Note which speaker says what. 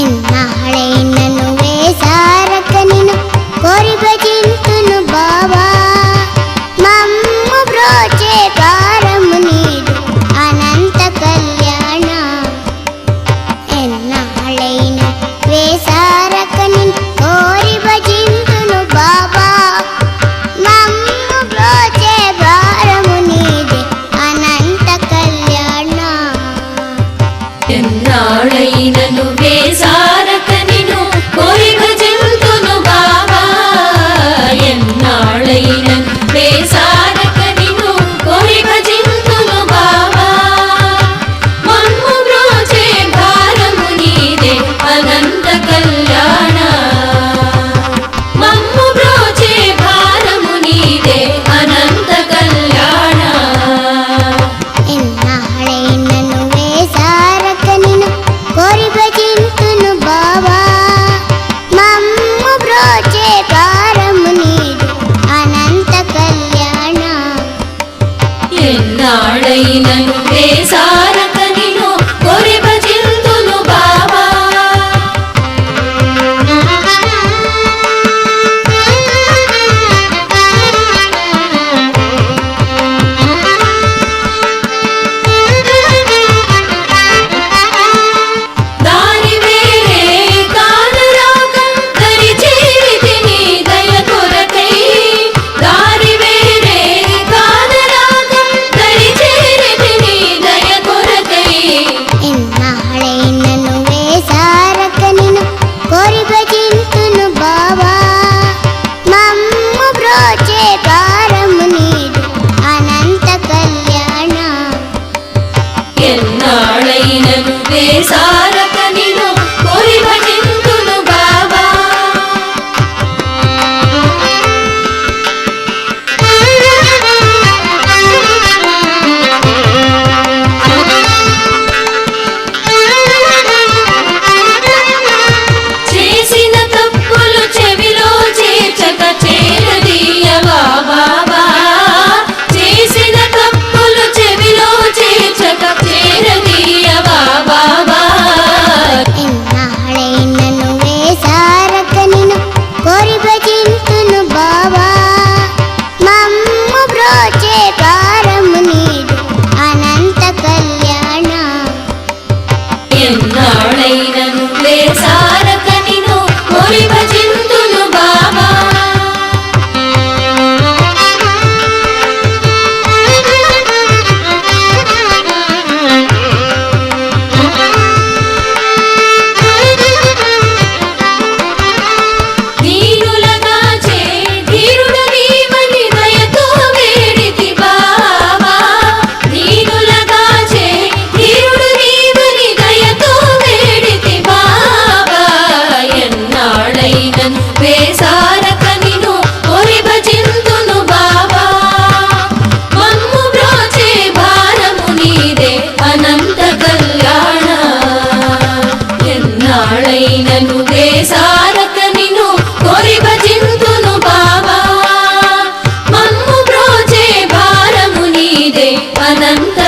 Speaker 1: ఎన్నాళ్ళైనను వేసారక నిన్ను కోరి భజింతును బావా మమ్ము బ్రోచే భారము నీదు అనంత కళ్యాణ ఎన్నాళ్ళైన వేసారక నిన్ను కోరి భజింతును బావా మమ్ము బ్రోచే భారము నీదే అనంత కళ్యాణ
Speaker 2: ఎన్నాళ్ళైనను వేసారక నిన్ను కోరి భజింతును బావా ఎన్నాళ్ళైనను వేసారక నిన్ను కోరి భజింతును బావా మమ్ము బ్రోచే భారము నీదే అనంత కళ్యాణ మమ్ము బ్రోచే భారము నీదే అనంత కళ్యాణ
Speaker 1: ఎన్నాళ్ళైనను వేసారక నిన్ను కోరి భజింతును బావా మమ్ము బ్రోచే భారము నీదు అనంత కళ్యాణ
Speaker 2: ఎన్నాళ్ళైనను వేసారక నిన్ను కోరి భజింతును బావా దారి వేరే కానరాక దరి చేరితిని దయ కొరకై దారి వేరే కానరాక దరి చేరితిని దయ కొరకై
Speaker 1: ఎన్నాళ్ళైనను వేసారక నిన్ను కోరి భజింతును బావా మమ్ము బ్రోచే భారము నీదు అనంత కళ్యాణ
Speaker 2: ఎన్నాళ్ళైనను వేసారక నిన్ను కోరి భజింతును బావా చేసిన తప్పులు చెవిలో చేర్చక చేరదీయవా బాబా చేసిన తప్పులు చెవిలో చేర్చక చేరదీయవా బాబా
Speaker 1: ఎన్నాళ్ళైనను వేసారక నిన్ను కోరి భజింతును బావా మమ్ము బ్రోచే భారము నీదు అనంత కళ్యాణ
Speaker 2: ఎన్నాళ్ళైనను వేసారక నిన్ను కోరి భజింతును బాబా దీనులగాచే ధీరుడ నీవని దయతో వేడితి బావా దీనులగాచే ధీరుడు నీవని దయతో వేడితి బావా ఎన్నాళ్ళైనను వేసారక నిన్ను కోరి భజింతును బావా మమ్ము బ్రోచే భారము నీదే అనంత కళ్యాణ ఎన్నాళ్ళైనను వేసారక నిన్ను కోరి భజింతును బావా మమ్ము బ్రోచే భారము నీదే అనంత